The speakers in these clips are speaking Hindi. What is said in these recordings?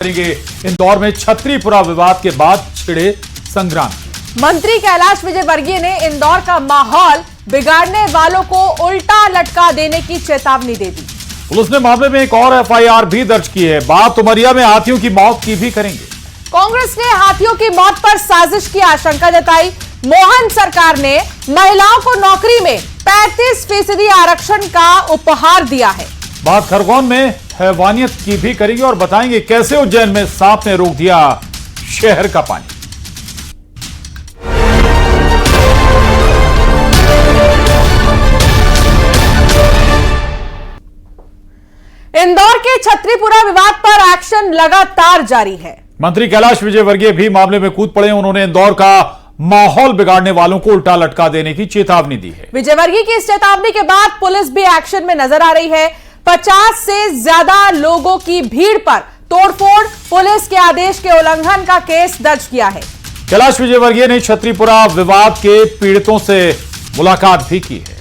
करेंगे इंदौर में छतरीपुरा विवाद के बाद छिड़े संग्राम। मंत्री कैलाश विजयवर्गीय ने इंदौर का माहौल बिगाड़ने वालों को उल्टा लटका देने की चेतावनी दे दी। पुलिस ने मामले में एक और एफआईआर भी दर्ज की है। बात उमरिया में हाथियों की मौत की भी करेंगे। कांग्रेस ने हाथियों की मौत पर साजिश की आशंका जताई। मोहन सरकार ने महिलाओं को नौकरी में 35% आरक्षण का उपहार दिया है। बात खरगोन में हैवानियत की भी करेंगे और बताएंगे कैसे उज्जैन में सांप ने रोक दिया शहर का पानी। इंदौर के छतरीपुरा विवाद पर एक्शन लगातार जारी है। मंत्री कैलाश विजयवर्गीय भी मामले में कूद पड़े। उन्होंने इंदौर का माहौल बिगाड़ने वालों को उल्टा लटका देने की चेतावनी दी है। विजयवर्गीय की इस चेतावनी के बाद पुलिस भी एक्शन में नजर आ रही है। 50 से ज्यादा लोगों की भीड़ पर तोड़फोड़, पुलिस के आदेश के उल्लंघन का केस दर्ज किया है। कैलाश विजयवर्गीय ने छतरीपुरा विवाद के पीड़ितों से मुलाकात भी की है।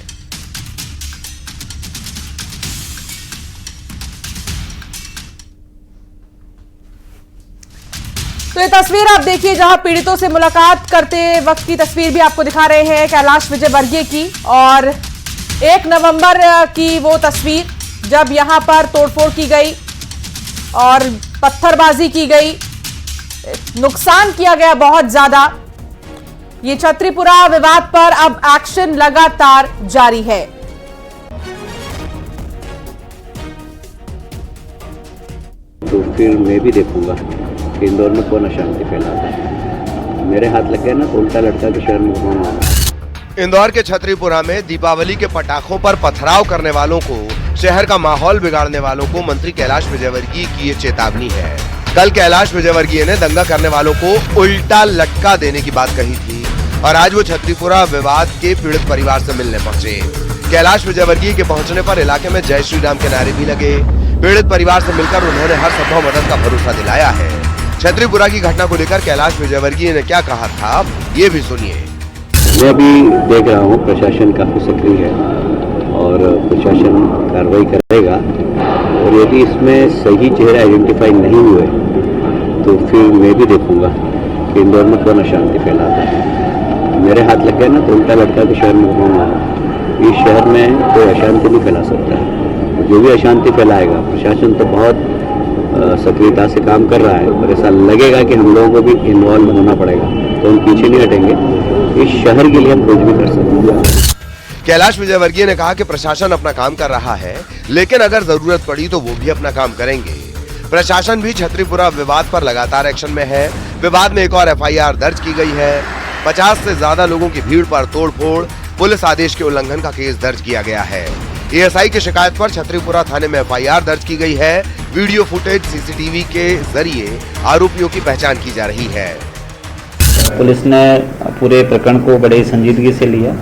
तो ये तस्वीर आप देखिए, जहां पीड़ितों से मुलाकात करते वक्त की तस्वीर भी आपको दिखा रहे हैं कैलाश विजयवर्गीय की। और 1 नवंबर की वो तस्वीर जब यहां पर तोड़फोड़ की गई और पत्थरबाजी की गई, नुकसान किया गया बहुत ज्यादा। ये छतरीपुरा विवाद पर अब एक्शन लगातार जारी है। तो फिर मैं भी देखूंगा कि इंदौर में कौन अशांति फैलाता है। मेरे हाथ लग गया ना तो उल्टा लटका के शहर में घुमाऊंगा। इंदौर के छतरीपुरा में दीपावली के पटाखों पर पथराव करने वालों को, शहर का माहौल बिगाड़ने वालों को मंत्री कैलाश विजयवर्गीय की ये चेतावनी है। कल कैलाश विजयवर्गीय ने दंगा करने वालों को उल्टा लटका देने की बात कही थी और आज वो छतरीपुरा विवाद के पीड़ित परिवार से मिलने पहुंचे। कैलाश विजयवर्गीय के पहुंचने पर इलाके में जय श्री राम के नारे भी लगे। पीड़ित परिवार से मिलकर उन्होंने हर संभव मदद का भरोसा दिलाया है। छतरीपुरा की घटना को लेकर कैलाश विजयवर्गीय ने क्या कहा था, ये भी सुनिए। मैं अभी देख रहा हूँ प्रशासन काफी सक्रिय है और प्रशासन कार्रवाई करेगा और यदि इसमें सही चेहरे आइडेंटिफाई नहीं हुए तो फिर मैं भी देखूंगा कि इंदौर में कौन अशांति फैलाता है। मेरे हाथ लग गया ना तो उल्टा लटका के शहर में घुमाऊंगा। इस शहर में कोई अशांति नहीं फैला सकता है। जो भी अशांति फैलाएगा, प्रशासन तो बहुत सक्रियता से काम कर रहा है और ऐसा लगेगा कि हम लोगों को भी इन्वॉल्व होना पड़ेगा तो हम पीछे नहीं हटेंगे। इस शहर के लिए हम कुछ भी कर सकते हैं। कैलाश विजयवर्गीय ने कहा कि प्रशासन अपना काम कर रहा है, लेकिन अगर जरूरत पड़ी तो वो भी अपना काम करेंगे। प्रशासन भी छतरीपुरा विवाद पर लगातार एक्शन में है। विवाद में एक और एफआईआर दर्ज की गई है। 50 से ज्यादा लोगों की भीड़ पर तोड़फोड़, पुलिस आदेश के उल्लंघन का केस दर्ज किया गया है। एएसआई की शिकायत पर छतरीपुरा थाने में एफआईआर दर्ज की गई है। वीडियो फुटेज सीसीटीवी के जरिए आरोपियों की पहचान की जा रही है। पुलिस ने पूरे प्रकरण को बड़े संजीदगी से लिया,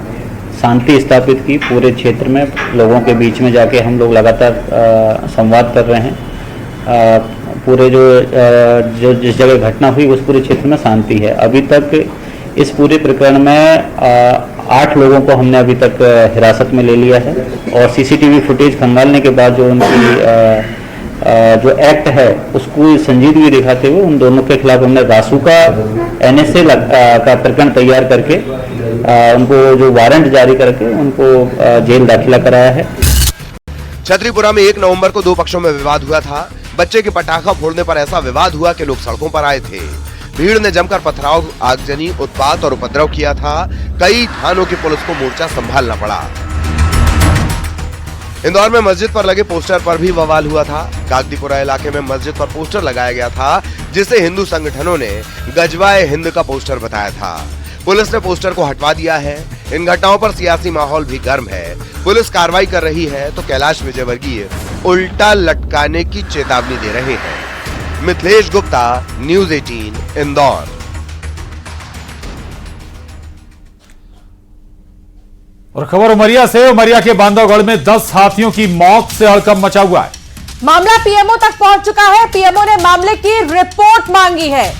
शांति स्थापित की। पूरे क्षेत्र में लोगों के बीच में जाके हम लोग लगातार संवाद कर रहे हैं। पूरे जो जिस जगह घटना हुई उस पूरे क्षेत्र में शांति है। अभी तक इस पूरे प्रकरण में 8 लोगों को हमने अभी तक हिरासत में ले लिया है और सीसीटीवी फुटेज खंगालने के बाद जो उनकी जो एक्ट है उसको संजीदगी दिखाते हुए उन दोनों के खिलाफ हमने रासुका एनएसए का प्रकरण तैयार करके उनको जो वारंट जारी करके उनको जेल दाखिला कराया है। छतरीपुरा में 1 नवंबर को 2 पक्षों में विवाद हुआ था। बच्चे के पटाखा फोड़ने पर ऐसा विवाद हुआ कि लोग सड़कों पर आए थे। भीड़ ने जमकर पथराव, आगजनी, उत्पात और उपद्रव किया था। कई थानों की पुलिस को मोर्चा संभालना पड़ा। इंदौर में मस्जिद पर लगे पोस्टर पर भी बवाल हुआ था। कागदीपुरा इलाके में मस्जिद पर पोस्टर लगाया गया था जिसे हिंदू संगठनों ने गजवाए हिंद का पोस्टर बताया था। पुलिस ने पोस्टर को हटवा दिया है। इन घटनाओं पर सियासी माहौल भी गर्म है। पुलिस कार्रवाई कर रही है तो कैलाश विजयवर्गीय उल्टा लटकाने की चेतावनी दे रहे हैं। मिथिलेश गुप्ता, न्यूज़ 18, इंदौर। और खबर उमरिया से। उमरिया के बांधवगढ़ में 10 हाथियों की मौत से हड़कंप मचा हुआ है। मामला पीएमओ तक पहुंच चुका है। पीएमओ ने मामले की रिपोर्ट मांगी है।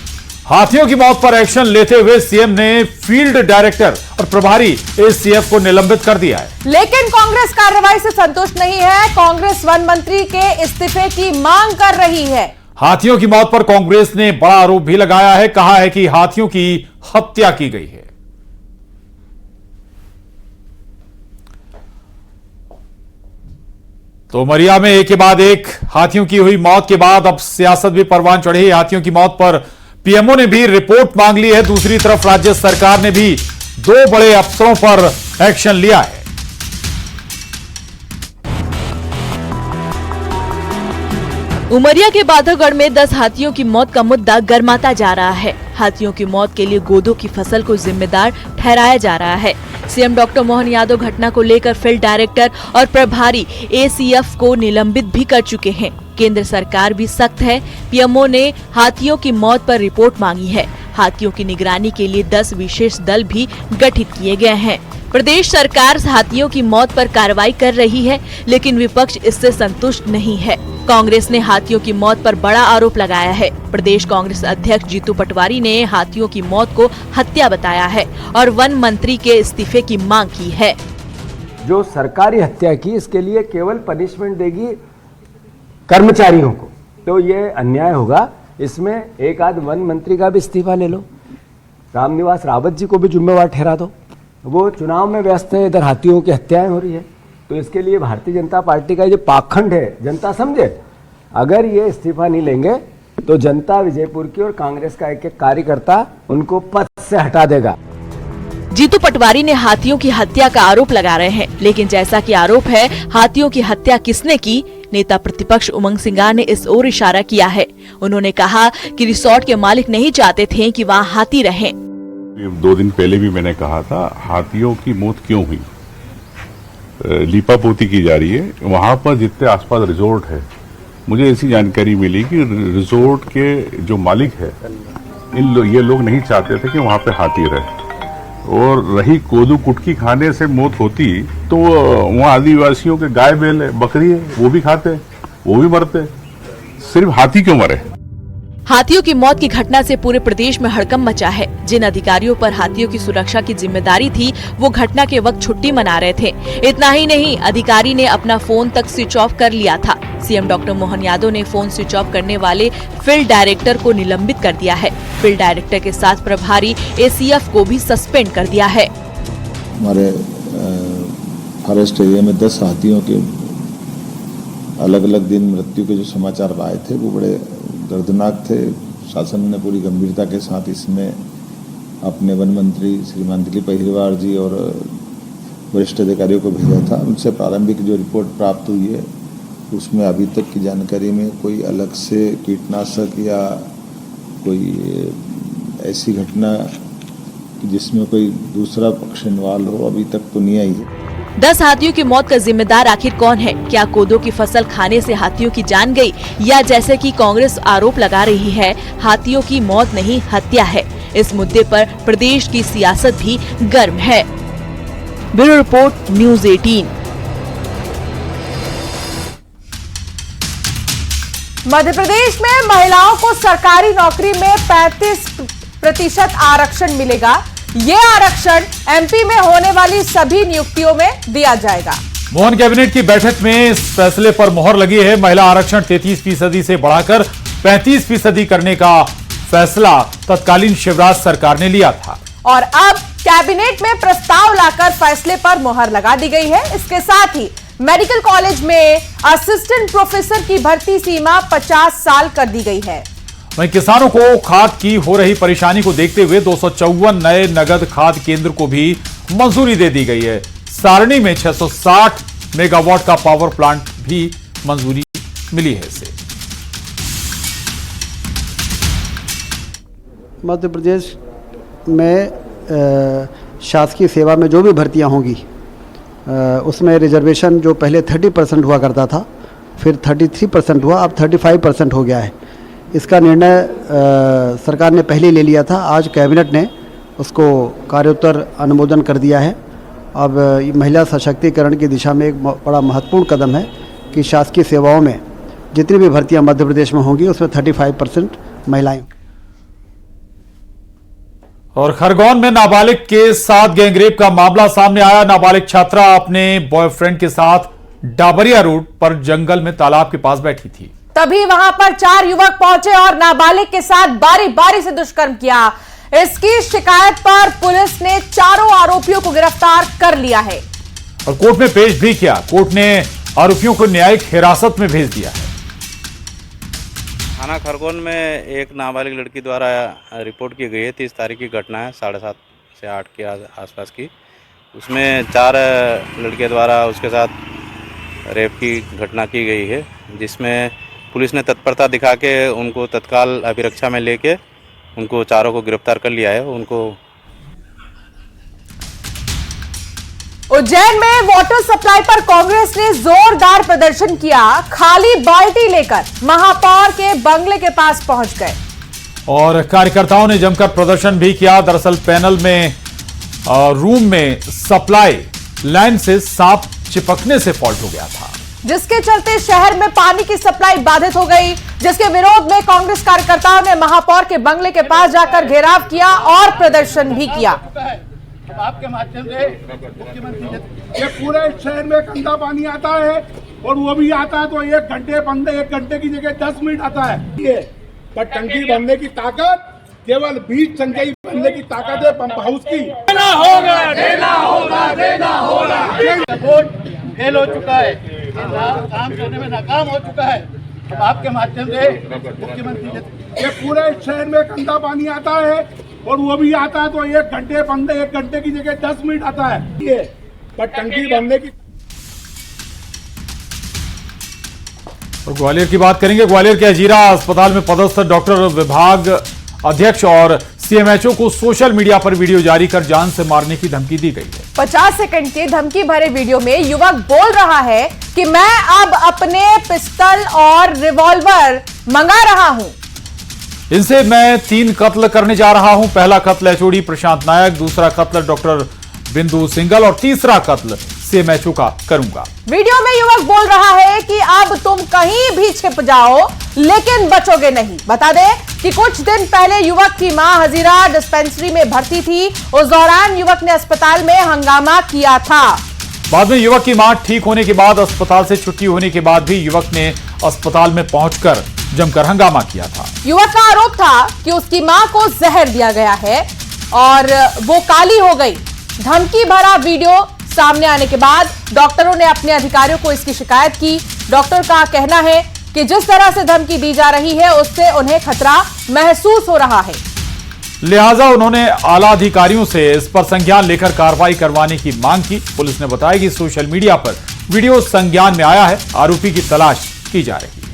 हाथियों की मौत पर एक्शन लेते हुए सीएम ने फील्ड डायरेक्टर और प्रभारी एसीएफ को निलंबित कर दिया है। लेकिन कांग्रेस कार्रवाई से संतुष्ट नहीं है। कांग्रेस वन मंत्री के इस्तीफे की मांग कर रही है। हाथियों की मौत पर कांग्रेस ने बड़ा आरोप भी लगाया है। कहा है कि हाथियों की हत्या की गई है। तो उमरिया में एक के बाद एक हाथियों की हुई मौत के बाद अब सियासत भी परवान चढ़ी। हाथियों की मौत पर पीएमओ ने भी रिपोर्ट मांग ली है। दूसरी तरफ राज्य सरकार ने भी 2 बड़े अफसरों पर एक्शन लिया है। उमरिया के बांधवगढ़ में 10 हाथियों की मौत का मुद्दा गर्माता जा रहा है। हाथियों की मौत के लिए गोदों की फसल को जिम्मेदार ठहराया जा रहा है। सीएम डॉक्टर मोहन यादव घटना को लेकर फील्ड डायरेक्टर और प्रभारी एसीएफ को निलंबित भी कर चुके हैं। केंद्र सरकार भी सख्त है। पीएमओ ने हाथियों की मौत पर रिपोर्ट मांगी है। हाथियों की निगरानी के लिए 10 विशेष दल भी गठित किए गए हैं। प्रदेश सरकार हाथियों की मौत पर कार्रवाई कर रही है, लेकिन विपक्ष इससे संतुष्ट नहीं है। कांग्रेस ने हाथियों की मौत पर बड़ा आरोप लगाया है। प्रदेश कांग्रेस अध्यक्ष जीतू पटवारी ने हाथियों की मौत को हत्या बताया है और वन मंत्री के इस्तीफे की मांग की है। जो सरकारी हत्या की, इसके लिए केवल पनिशमेंट देगी कर्मचारियों को, तो ये अन्याय होगा। इसमें एक आध वन मंत्री का भी इस्तीफा ले लो, रामनिवास रावत जी को भी जिम्मेवार ठहरा दो। वो चुनाव में व्यस्त है, इधर हाथियों की हत्याएं हो रही है। तो इसके लिए भारतीय जनता पार्टी का जो पाखंड है जनता समझे। अगर ये इस्तीफा नहीं लेंगे तो जनता विजयपुर की और कांग्रेस का एक एक कार्यकर्ता उनको पद से हटा देगा। जीतू पटवारी ने हाथियों की हत्या का आरोप लगा रहे हैं, लेकिन जैसा कि आरोप है हाथियों की हत्या किसने की, नेता प्रतिपक्ष उमंग सिंगार ने इस ओर इशारा किया है। उन्होंने कहा कि रिसोर्ट के मालिक नहीं चाहते थे कि वहाँ हाथी रहें। 2 दिन पहले भी मैंने कहा था हाथियों की मौत क्यों हुई, लीपापोती की जा रही है। वहां पर जितने आसपास रिजोर्ट है, मुझे ऐसी जानकारी मिली कि रिजोर्ट के जो मालिक है ये लोग नहीं चाहते थे कि वहां पे हाथी रहे। और रही कोदू कुटकी खाने से मौत होती तो वहाँ आदिवासियों के गाय बैल है, बकरी है, वो भी खाते, वो भी मरते, सिर्फ हाथी क्यों मरे। हाथियों की मौत की घटना से पूरे प्रदेश में हड़कंप मचा है। जिन अधिकारियों पर हाथियों की सुरक्षा की जिम्मेदारी थी, वो घटना के वक्त छुट्टी मना रहे थे। इतना ही नहीं, अधिकारी ने अपना फोन तक स्विच ऑफ कर लिया था। सीएम डॉक्टर मोहन यादव ने फोन स्विच ऑफ करने वाले फील्ड डायरेक्टर को निलंबित कर दिया है। फील्ड डायरेक्टर के साथ प्रभारी एसीएफ को भी सस्पेंड कर दिया है। हमारे फॉरेस्ट एरिया में 10 हाथियों के अलग अलग दिन मृत्यु के जो समाचार आए थे वो बड़े दर्दनाक थे। शासन ने पूरी गंभीरता के साथ इसमें अपने वन मंत्री श्रीमान दिलीप अहिरवार जी और वरिष्ठ अधिकारियों को भेजा था। उनसे प्रारंभिक जो रिपोर्ट प्राप्त हुई है उसमें अभी तक की जानकारी में कोई अलग से कीटनाशक या कोई ऐसी घटना जिसमें कोई दूसरा पक्ष इन्वॉल्व हो अभी तक तो नहीं आई है। 10 हाथियों की मौत का जिम्मेदार आखिर कौन है? क्या कोदो की फसल खाने से हाथियों की जान गई, या जैसे कि कांग्रेस आरोप लगा रही है हाथियों की मौत नहीं हत्या है? इस मुद्दे पर प्रदेश की सियासत भी गर्म है। Bureau report, news 18। Madhya Pradesh में महिलाओं को सरकारी नौकरी में 35% आरक्षण मिलेगा। ये आरक्षण एमपी में होने वाली सभी नियुक्तियों में दिया जाएगा। मोहन कैबिनेट की बैठक में इस फैसले पर मुहर लगी है। महिला आरक्षण 33% से बढ़ाकर 35% करने का फैसला तत्कालीन शिवराज सरकार ने लिया था और अब कैबिनेट में प्रस्ताव लाकर फैसले पर मुहर लगा दी गई है। इसके साथ ही मेडिकल कॉलेज में असिस्टेंट प्रोफेसर की भर्ती सीमा 50 साल कर दी गई है। वहीं किसानों को खाद की हो रही परेशानी को देखते हुए 254 नए नगद खाद केंद्र को भी मंजूरी दे दी गई है। सारणी में 660 मेगावाट का पावर प्लांट भी मंजूरी मिली है। इसे मध्य प्रदेश में शासकीय सेवा में जो भी भर्तियां होंगी उसमें रिजर्वेशन जो पहले 30% हुआ करता था, फिर 33% हुआ, अब 35% हो गया है। इसका निर्णय सरकार ने पहले ले लिया था। आज कैबिनेट ने उसको कार्योत्तर अनुमोदन कर दिया है। अब महिला सशक्तिकरण की दिशा में एक बड़ा महत्वपूर्ण कदम है कि शासकीय सेवाओं में जितनी भी भर्तियां मध्य प्रदेश में होंगी उसमें 35% महिलाएं। और खरगोन में नाबालिग के साथ गैंगरेप का मामला सामने आया। नाबालिग छात्रा अपने बॉयफ्रेंड के साथ डाबरिया रोड पर जंगल में तालाब के पास बैठी थी। तभी वहां पर 4 युवक पहुंचे और नाबालिग के साथ बारी बारी से दुष्कर्म किया। इसकी शिकायत पर पुलिस ने चारों आरोपियों को गिरफ्तार कर लिया है और कोर्ट में पेश भी किया। कोर्ट ने आरोपियों को न्यायिक हिरासत में भेज दिया है। थाना खरगोन में एक नाबालिग लड़की द्वारा रिपोर्ट की गई है। 30 तारीख की घटना है, 7:30 से 8 के आसपास की। उसमें 4 लड़के द्वारा उसके साथ रेप की घटना की गई है, जिसमें पुलिस ने तत्परता दिखा के उनको तत्काल अभिरक्षा में लेके उनको चारों को गिरफ्तार कर लिया है। उनको उज्जैन में वाटर सप्लाई पर कांग्रेस ने जोरदार प्रदर्शन किया। खाली बाल्टी लेकर महापौर के बंगले के पास पहुंच गए और कार्यकर्ताओं ने जमकर प्रदर्शन भी किया। दरअसल पैनल में रूम में सप्लाई लाइन से सांप चिपकने से फॉल्ट हो गया था, जिसके चलते शहर में पानी की सप्लाई बाधित हो गई, जिसके विरोध में कांग्रेस कार्यकर्ताओं ने महापौर के बंगले के पास जाकर घेराव किया और प्रदर्शन भी किया। आपके माध्यम से मुख्यमंत्री, ये पूरे शहर में गंदा पानी आता है और वो भी आता है तो 1 घंटे की जगह 10 मिनट आता है। ये पर टंकी भरने की ताकत केवल 20 टंकी भरने की ताकत है पंप हाउस की। देना होगा, देना होगा, देना होगा। फेल हो चुका है, काम करने में नाकाम हो चुका है। अब आपके माध्यम से मुख्यमंत्री, ये पूरे शहर में गंदा पानी आता है और वो भी आता है तो 1 घंटे की जगह 10 मिनट आता है। ये पर टंकी भरने की। और ग्वालियर की बात करेंगे। ग्वालियर के अजीरा अस्पताल में पदस्थ डॉक्टर विभाग अध्यक्ष और सीएमएचओ को सोशल मीडिया पर वीडियो जारी कर जान से मारने की धमकी दी गई है। 50 सेकंड के धमकी भरे वीडियो में युवक बोल रहा है कि मैं अब अपने पिस्टल और रिवॉल्वर मंगा रहा हूं। इनसे मैं 3 कत्ल करने जा रहा हूं। पहला कत्ल एचओडी प्रशांत नायक, दूसरा कत्ल डॉक्टर बिंदु सिंगल और तीसरा कत्ल सीएमएचओ का करूंगा। वीडियो में युवक बोल रहा है कि अब तुम कहीं भी छिप जाओ लेकिन बचोगे नहीं। बता दें कि कुछ दिन पहले युवक की मां हजीरा डिस्पेंसरी में भर्ती थी। उस दौरान युवक ने अस्पताल में हंगामा किया था। बाद में युवक की मां ठीक होने के बाद अस्पताल से छुट्टी होने के बाद भी युवक ने अस्पताल में पहुंचकर जमकर हंगामा किया था। युवक का आरोप था कि उसकी मां को जहर दिया गया है और वो काली हो गई। धमकी भरा वीडियो सामने आने के बाद डॉक्टरों ने अपने अधिकारियों को इसकी शिकायत की। डॉक्टर का कहना है कि जिस तरह से धमकी दी जा रही है उससे उन्हें खतरा महसूस हो रहा है, लिहाजा उन्होंने आला अधिकारियों से इस पर संज्ञान लेकर कार्रवाई करवाने की मांग की। पुलिस ने बताया कि सोशल मीडिया पर वीडियो संज्ञान में आया है, आरोपी की तलाश की जा रही है।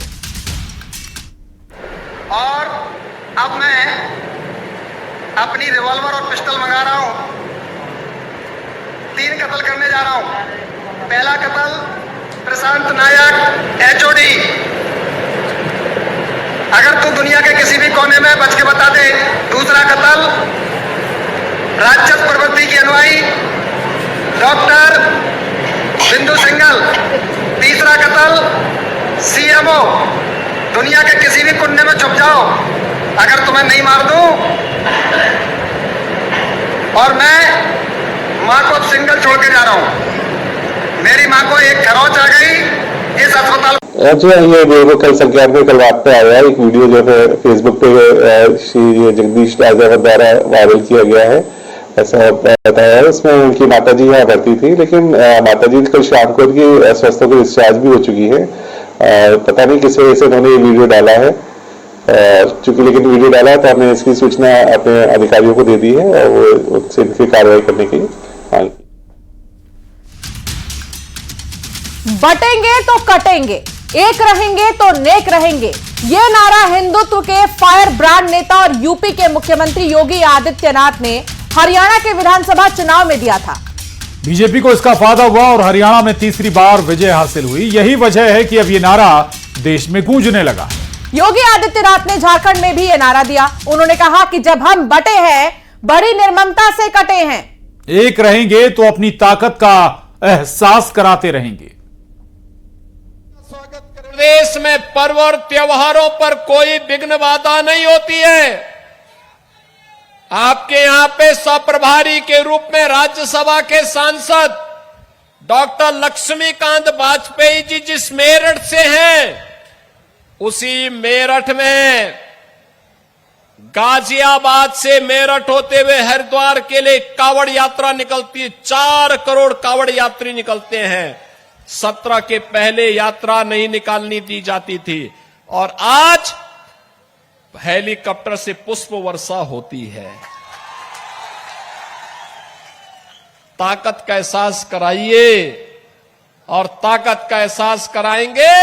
और अब मैं अपनी रिवॉल्वर और पिस्टल मंगा रहा हूं। 3 कत्ल करने जा रहा हूं। पहला कत्ल प्रशांत नायक एचओडी। अगर तू दुनिया के किसी भी कोने में बच के बता दे। दूसरा कत्ल राजद प्रवृत्ति की अनुयायी डॉक्टर बिंदु सिंगल। तीसरा कत्ल सीएमओ। दुनिया के किसी भी कोने में छुप जाओ, अगर तुम्हें नहीं मार दूं। और मैं मां को अब सिंगल छोड़ के जा रहा हूं। मेरी मां को एक खरोच आ गई इस अस्पताल। जो ये वो कल संज्ञान में कल रात पे आया एक वीडियो जो है फेसबुक पे श्री जगदीश राजा द्वारा वायरल किया गया है, ऐसा बताया है। इसमें उनकी माताजी यहाँ भर्ती थी, लेकिन माताजी कल शाम को उनकी स्वस्थ होकर डिस्चार्ज भी हो चुकी है। पता नहीं किस वजह से उन्होंने ये वीडियो डाला है। चूंकि लेकिन वीडियो डाला है तो हमने इसकी सूचना अपने अधिकारियों को दे दी है और वो उनसे इनकी कार्रवाई करने की मांग की। बटेंगे तो कटेंगे, एक रहेंगे तो नेक रहेंगे, ये नारा हिंदुत्व के फायर ब्रांड नेता और यूपी के मुख्यमंत्री योगी आदित्यनाथ ने हरियाणा के विधानसभा चुनाव में दिया था। बीजेपी को इसका फायदा हुआ और हरियाणा में तीसरी बार विजय हासिल हुई। यही वजह है कि अब ये नारा देश में गूंजने लगा। योगी आदित्यनाथ ने झारखंड में भी ये नारा दिया। उन्होंने कहा कि जब हम बटे हैं, बड़ी निर्ममता से कटे हैं। एक रहेंगे तो अपनी ताकत का एहसास कराते रहेंगे। देश में पर्व और त्योहारों पर कोई विघ्न बाधा नहीं होती है। आपके यहां पे सप्रभारी के रूप में राज्यसभा के सांसद डॉक्टर लक्ष्मीकांत वाजपेयी जी जिस मेरठ से हैं, उसी मेरठ में गाजियाबाद से मेरठ होते हुए हरिद्वार के लिए कावड़ यात्रा निकलती है। 4 करोड़ कावड़ यात्री निकलते हैं। 17 के पहले यात्रा नहीं निकालनी दी जाती थी और आज हेलीकॉप्टर से पुष्प वर्षा होती है। ताकत का एहसास कराइए और ताकत का एहसास कराएंगे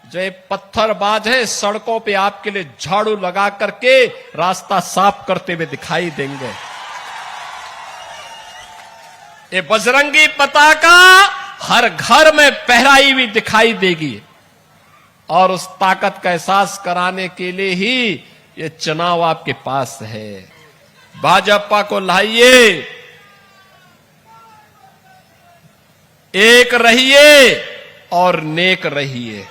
जो ये पत्थरबाज है सड़कों पे आपके लिए झाड़ू लगा करके रास्ता साफ करते हुए दिखाई देंगे। ये बजरंगी पताका हर घर में फहराई हुई दिखाई देगी और उस ताकत का एहसास कराने के लिए ही ये चुनाव आपके पास है। भाजपा को लाइए, एक रहिए और नेक रहिए।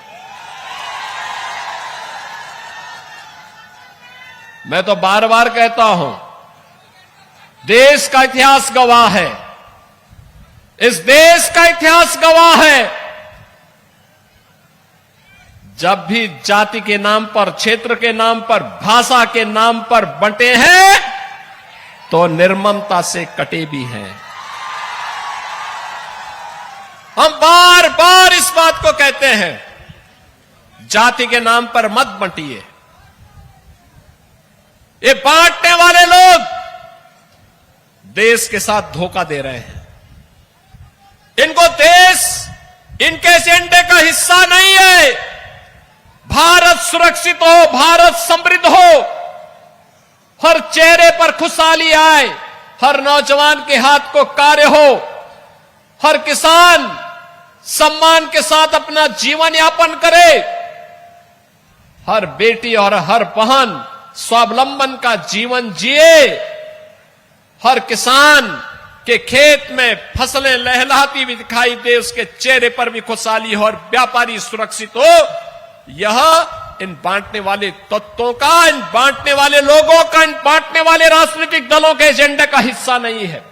मैं तो बार बार कहता हूं, देश का इतिहास गवाह है, इस देश का इतिहास गवाह है, जब भी जाति के नाम पर, क्षेत्र के नाम पर, भाषा के नाम पर बंटे हैं तो निर्ममता से कटे भी हैं। हम बार बार इस बात को कहते हैं, जाति के नाम पर मत बंटिए। ये बांटने वाले लोग देश के साथ धोखा दे रहे हैं। इनको देश इनके एजेंडे का हिस्सा नहीं है। भारत सुरक्षित हो, भारत समृद्ध हो, हर चेहरे पर खुशहाली आए, हर नौजवान के हाथ को कार्य हो, हर किसान सम्मान के साथ अपना जीवन यापन करे, हर बेटी और हर बहन स्वावलंबन का जीवन जिए, हर किसान के खेत में फसलें लहलहाती हुई दिखाई दे, उसके चेहरे पर भी खुशहाली हो और व्यापारी सुरक्षित हो। यह इन बांटने वाले तत्वों का, इन बांटने वाले लोगों का, इन बांटने वाले राजनीतिक दलों के एजेंडे का हिस्सा नहीं है।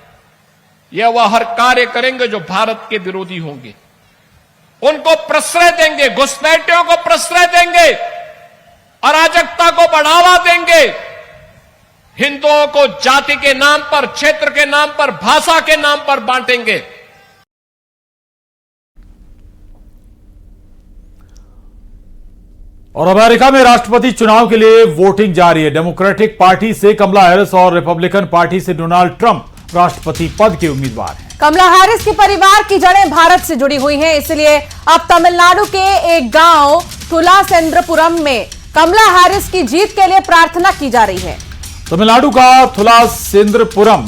यह वह हर कार्य करेंगे जो भारत के विरोधी होंगे, उनको प्रश्रय देंगे, घुसपैठियों को प्रश्रय देंगे, अराजकता को बढ़ावा देंगे, हिंदुओं को जाति के नाम पर, क्षेत्र के नाम पर, भाषा के नाम पर बांटेंगे। और अमेरिका में राष्ट्रपति चुनाव के लिए वोटिंग जारी है। डेमोक्रेटिक पार्टी से कमला हैरिस और रिपब्लिकन पार्टी से डोनाल्ड ट्रंप राष्ट्रपति पद के उम्मीदवार हैं। कमला हैरिस के परिवार की जड़ें भारत से जुड़ी हुई हैं, इसलिए अब तमिलनाडु के एक गांव थुलासेंद्रपुरम में कमला हैरिस की जीत के लिए प्रार्थना की जा रही है। तमिलनाडु का थुलासेंद्रपुरम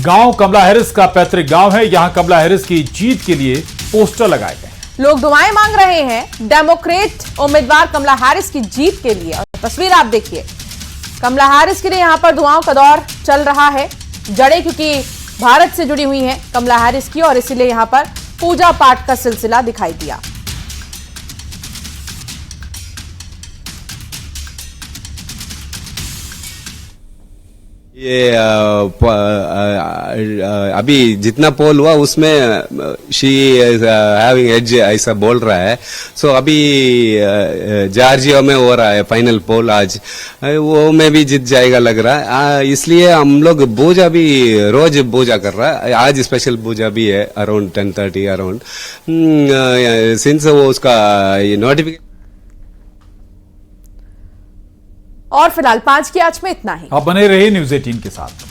गांव कमला हैरिस का पैतृक गांव है। यहां कमला हैरिस की जीत के लिए पोस्टर लगाए गए। लोग दुआएं मांग रहे हैं डेमोक्रेट उम्मीदवार कमला हैरिस की जीत के लिए। और तस्वीर आप देखिए, कमला हैरिस के लिए यहां पर दुआओं का दौर चल रहा है। जड़ें क्योंकि भारत से जुड़ी हुई हैं कमला हैरिस की, और इसीलिए यहां पर पूजा पाठ का सिलसिला दिखाई दिया। ये अभी जितना पोल हुआ उसमें शी हैविंग एज ऐसा बोल रहा है। सो अभी जॉर्जिया में हो रहा है फाइनल पोल, आज वो में भी जीत जाएगा लग रहा है। इसलिए हम लोग पूजा भी रोज पूजा कर रहा है। आज स्पेशल पूजा भी है अराउंड 10:30 अराउंड, सिंस वो उसका नोटिफिकेशन। और फिलहाल 5 की आज में इतना ही। आप बने रहिए न्यूज़ 18 के साथ।